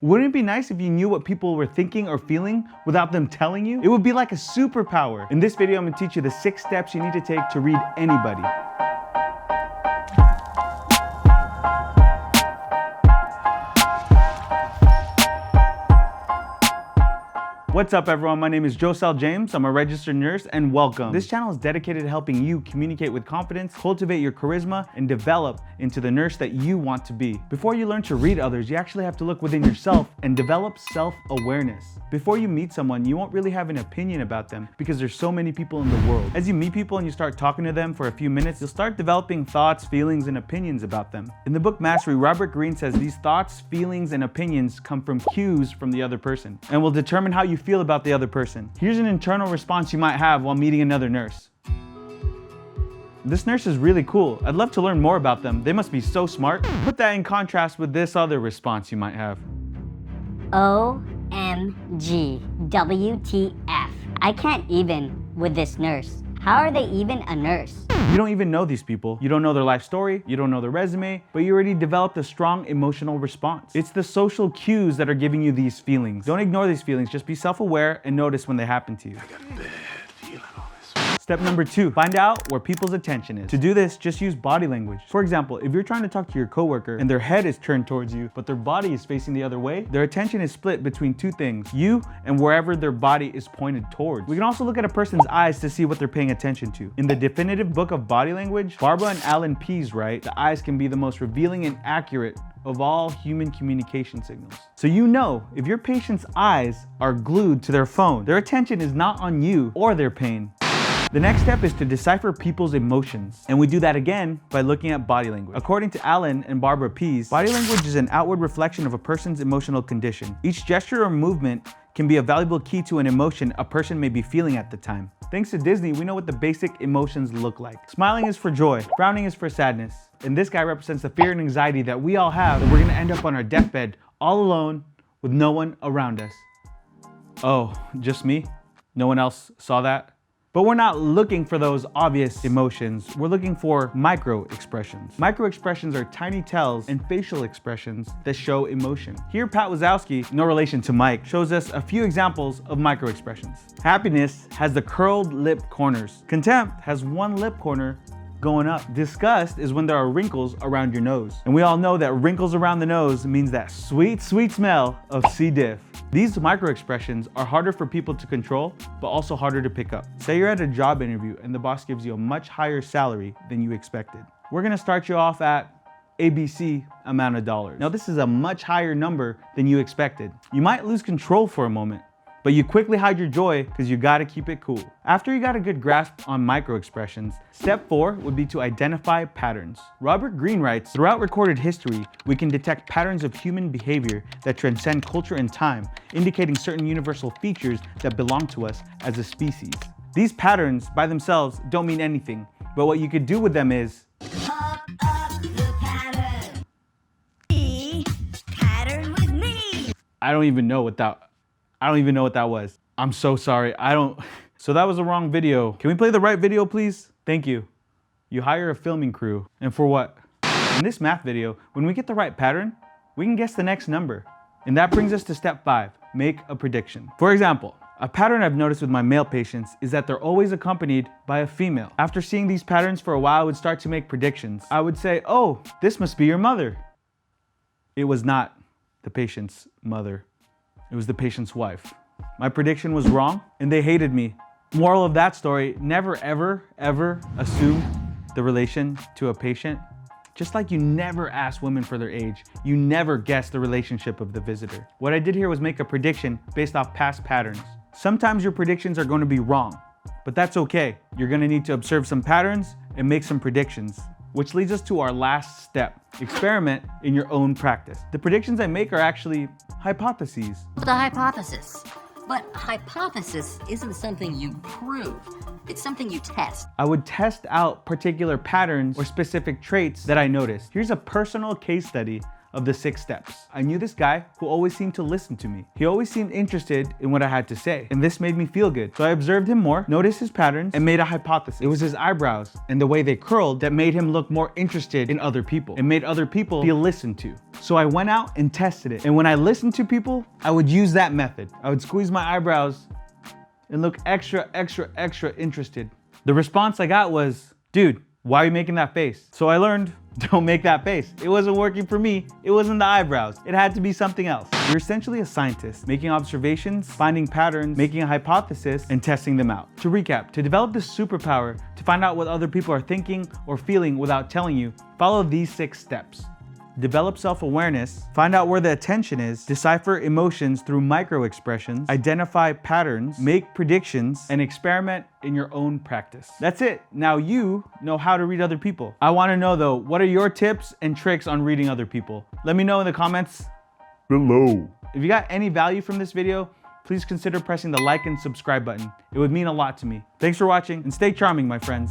Wouldn't it be nice if you knew what people were thinking or feeling without them telling you? It would be like a superpower. In this video, I'm gonna teach you the 6 steps you need to take to read anybody. What's up everyone, my name is Josel James, I'm a registered nurse and welcome. This channel is dedicated to helping you communicate with confidence, cultivate your charisma, and develop into the nurse that you want to be. Before you learn to read others, you actually have to look within yourself and develop self-awareness. Before you meet someone, you won't really have an opinion about them because there's so many people in the world. As you meet people and you start talking to them for a few minutes, you'll start developing thoughts, feelings, and opinions about them. In the book Mastery, Robert Greene says these thoughts, feelings, and opinions come from cues from the other person and will determine how you feel about the other person. Here's an internal response you might have while meeting another nurse. This nurse is really cool. I'd love to learn more about them. They must be so smart. Put that in contrast with this other response you might have. OMG, WTF. I can't even with this nurse. How are they even a nurse? You don't even know these people. You don't know their life story, you don't know their resume, but you already developed a strong emotional response. It's the social cues that are giving you these feelings. Don't ignore these feelings, just be self-aware and notice when they happen to you. I got a bad feeling on this. Step number 2, find out where people's attention is. To do this, just use body language. For example, if you're trying to talk to your coworker and their head is turned towards you, but their body is facing the other way, their attention is split between 2 things, you and wherever their body is pointed towards. We can also look at a person's eyes to see what they're paying attention to. In the definitive book of body language, Barbara and Alan Pease write, the eyes can be the most revealing and accurate of all human communication signals. So you know, if your patient's eyes are glued to their phone, their attention is not on you or their pain. The next step is to decipher people's emotions. And we do that again by looking at body language. According to Alan and Barbara Pease, body language is an outward reflection of a person's emotional condition. Each gesture or movement can be a valuable key to an emotion a person may be feeling at the time. Thanks to Disney, we know what the basic emotions look like. Smiling is for joy, frowning is for sadness. And this guy represents the fear and anxiety that we all have, that we're gonna end up on our deathbed all alone with no one around us. Oh, just me? No one else saw that? But we're not looking for those obvious emotions. We're looking for micro-expressions. Micro-expressions are tiny tells and facial expressions that show emotion. Here, Pat Wazowski, no relation to Mike, shows us a few examples of micro-expressions. Happiness has the curled lip corners. Contempt has one lip corner going up. Disgust is when there are wrinkles around your nose. And we all know that wrinkles around the nose means that sweet, sweet smell of C. diff. These micro-expressions are harder for people to control, but also harder to pick up. Say you're at a job interview and the boss gives you a much higher salary than you expected. We're gonna start you off at ABC amount of dollars. Now this is a much higher number than you expected. You might lose control for a moment, but you quickly hide your joy because you gotta keep it cool. After you got a good grasp on micro-expressions, step 4 would be to identify patterns. Robert Greene writes, throughout recorded history, we can detect patterns of human behavior that transcend culture and time, indicating certain universal features that belong to us as a species. These patterns by themselves don't mean anything, but what you could do with them is Pop up the pattern. Pattern with me. I don't even know what that was. I'm so sorry. So that was the wrong video. Can we play the right video, please? Thank you. You hire a filming crew. And for what? In this math video, when we get the right pattern, we can guess the next number. And that brings us to step 5, make a prediction. For example, a pattern I've noticed with my male patients is that they're always accompanied by a female. After seeing these patterns for a while, I would start to make predictions. I would say, oh, this must be your mother. It was not the patient's mother. It was the patient's wife. My prediction was wrong and they hated me. Moral of that story, never ever, ever assume the relation to a patient. Just like you never ask women for their age, you never guess the relationship of the visitor. What I did here was make a prediction based off past patterns. Sometimes your predictions are going to be wrong, but that's okay. You're going to need to observe some patterns and make some predictions. Which leads us to our last step. Experiment in your own practice. The predictions I make are actually hypotheses. The hypothesis. But hypothesis isn't something you prove. It's something you test. I would test out particular patterns or specific traits that I noticed. Here's a personal case study of the 6 steps. I knew this guy who always seemed to listen to me. He always seemed interested in what I had to say, and this made me feel good. So I observed him more, noticed his patterns, and made a hypothesis. It was his eyebrows and the way they curled that made him look more interested in other people and made other people feel listened to. So I went out and tested it. And when I listened to people, I would use that method. I would squeeze my eyebrows and look extra interested. The response I got was, dude, why are you making that face? So I learned, don't make that face. It wasn't working for me. It wasn't the eyebrows. It had to be something else. You're essentially a scientist, making observations, finding patterns, making a hypothesis, and testing them out. To recap, to develop this superpower, to find out what other people are thinking or feeling without telling you, follow these 6 steps. Develop self-awareness, find out where the attention is, decipher emotions through microexpressions, identify patterns, make predictions, and experiment in your own practice. That's it. Now you know how to read other people. I want to know though, what are your tips and tricks on reading other people? Let me know in the comments below. If you got any value from this video, please consider pressing the like and subscribe button. It would mean a lot to me. Thanks for watching and stay charming, my friends.